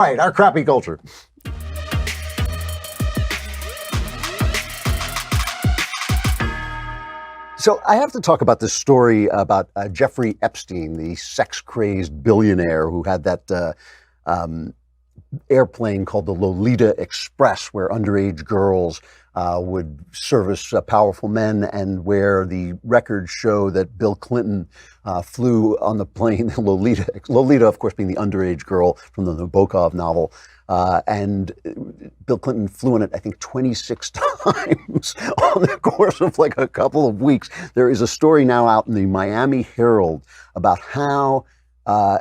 Right, our crappy culture. So I have to talk about this story about Jeffrey Epstein, the sex-crazed billionaire who had that airplane called the Lolita Express, where underage girls would service powerful men, and where the records show that Bill Clinton flew on the plane, Lolita, of course, being the underage girl from the Nabokov novel. And Bill Clinton flew in it, I think, 26 times on the course of like a couple of weeks. There is a story now out in the Miami Herald about how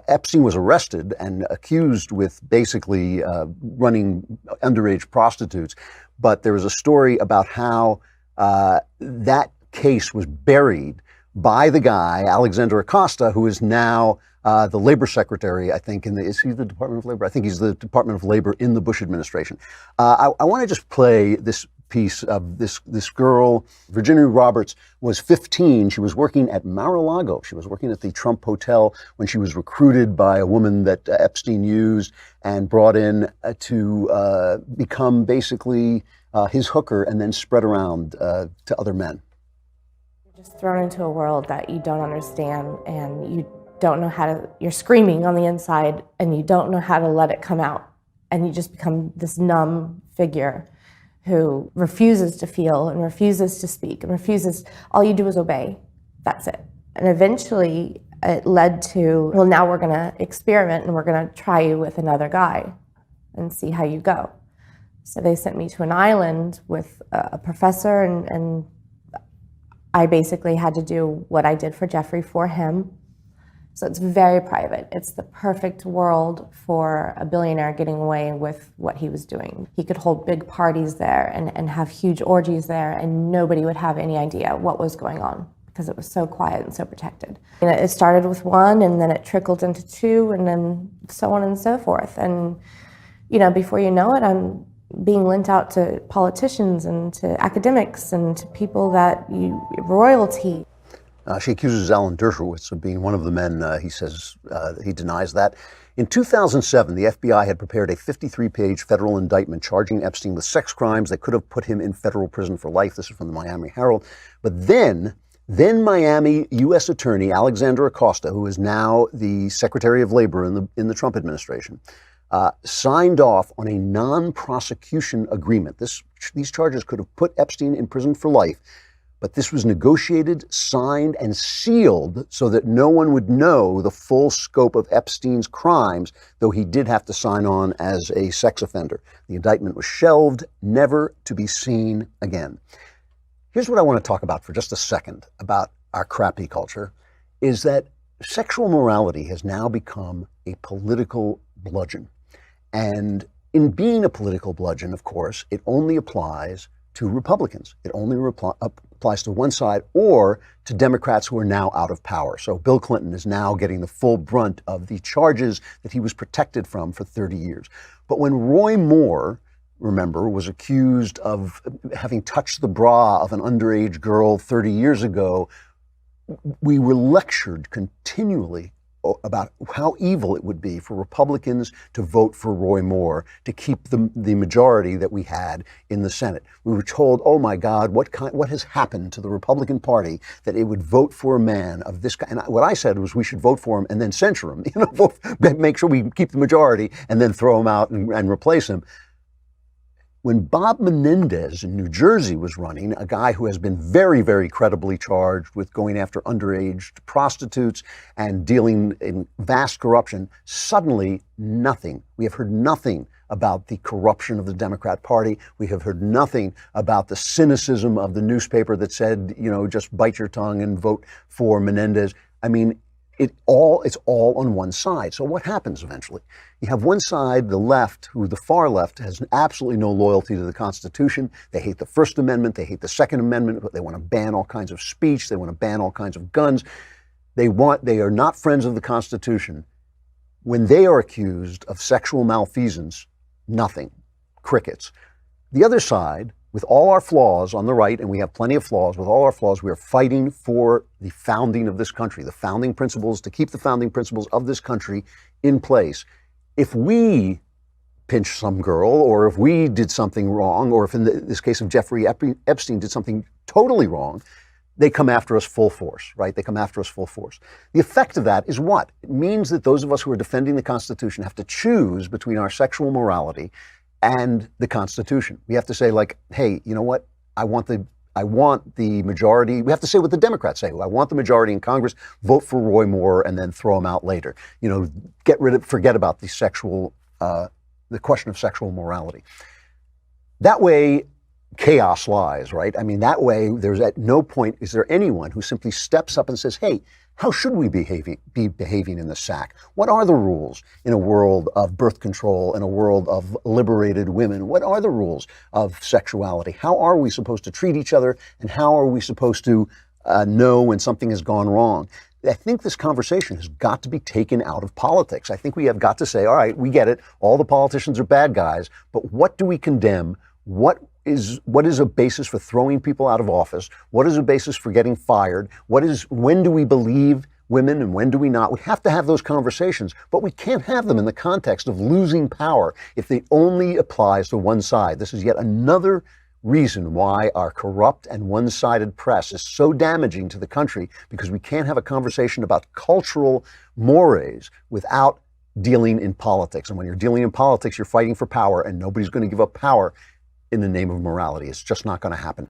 Epstein was arrested and accused with basically running underage prostitutes. But there was a story about how that case was buried by the guy, Alexander Acosta, who is now the labor secretary, I think, is he the Department of Labor? I think he's the Department of Labor in the Bush administration. I want to just play this piece of this girl. Virginia Roberts was 15. She was working at Mar-a-Lago. She was working at the Trump Hotel when she was recruited by a woman that Epstein used and brought in to become basically his hooker and then spread around to other men. You're just thrown into a world that you don't understand, and you don't know how to, you're screaming on the inside and you don't know how to let it come out. And you just become this numb figure who refuses to feel and refuses to speak and refuses, all you do is obey. That's it. And eventually it led to, well, now we're gonna experiment and we're gonna try you with another guy and see how you go. So they sent me to an island with a professor, and I basically had to do what I did for Jeffrey for him. So it's very private. It's the perfect world for a billionaire getting away with what he was doing. He could hold big parties there and have huge orgies there, and nobody would have any idea what was going on because it was so quiet and so protected. You know, it started with one, and then it trickled into two, and then so on and so forth. And you know, before you know it, I'm being lent out to politicians and to academics and to people that royalty. She accuses Alan Dershowitz of being one of the men. He says he denies that. In 2007, the FBI had prepared a 53-page federal indictment charging Epstein with sex crimes that could have put him in federal prison for life. This is from the Miami Herald. But then Miami U.S. Attorney Alexander Acosta, who is now the Secretary of Labor in the Trump administration, signed off on a non-prosecution agreement. These charges could have put Epstein in prison for life. But this was negotiated, signed, and sealed so that no one would know the full scope of Epstein's crimes, though he did have to sign on as a sex offender. The indictment was shelved, never to be seen again. Here's what I want to talk about for just a second about our crappy culture, is that sexual morality has now become a political bludgeon. And in being a political bludgeon, of course, it only applies to Republicans. It only applies to one side or to Democrats who are now out of power. So Bill Clinton is now getting the full brunt of the charges that he was protected from for 30 years. But when Roy Moore, remember, was accused of having touched the bra of an underage girl 30 years ago, we were lectured continually about how evil it would be for Republicans to vote for Roy Moore to keep the majority that we had in the Senate. We were told, oh my God, what has happened to the Republican Party that it would vote for a man of this kind? And what I said was we should vote for him and then censure him, make sure we keep the majority and then throw him out and replace him. When Bob Menendez in New Jersey was running, a guy who has been very, very credibly charged with going after underage prostitutes and dealing in vast corruption, suddenly nothing. We have heard nothing about the corruption of the Democrat Party. We have heard nothing about the cynicism of the newspaper that said, just bite your tongue and vote for Menendez. I mean, it's all on one side. So what happens eventually? You have one side, the left, who the far left has absolutely no loyalty to the Constitution. They hate the First Amendment. They hate the Second Amendment. But they want to ban all kinds of speech. They want to ban all kinds of guns. They are not friends of the Constitution. When they are accused of sexual malfeasance, nothing. Crickets. The other side, with all our flaws on the right, and we have plenty of flaws, with all our flaws, we are fighting for the founding of this country, the founding principles, to keep the founding principles of this country in place. If we pinch some girl, or if we did something wrong, or if in this case of Jeffrey Epstein did something totally wrong, they come after us full force, right? They come after us full force. The effect of that is what? It means that those of us who are defending the Constitution have to choose between our sexual morality and the Constitution. We have to say, like, hey, you know what? I want the majority. We have to say what the Democrats say. I want the majority in Congress. Vote for Roy Moore and then throw him out later. You know, forget about the question of sexual morality. That way, chaos lies, right? I mean, that way, there's at no point is there anyone who simply steps up and says, hey, how should we be behaving in the sack? What are the rules in a world of birth control, in a world of liberated women? What are the rules of sexuality? How are we supposed to treat each other? And how are we supposed to know when something has gone wrong? I think this conversation has got to be taken out of politics. I think we have got to say, all right, we get it. All the politicians are bad guys, but what do we condemn? What is a basis for throwing people out of office? What is a basis for getting fired? When do we believe women and when do we not? We have to have those conversations, but we can't have them in the context of losing power if it only applies to one side. This is yet another reason why our corrupt and one-sided press is so damaging to the country, because we can't have a conversation about cultural mores without dealing in politics. And when you're dealing in politics, you're fighting for power, and nobody's going to give up power in the name of morality. It's just not going to happen.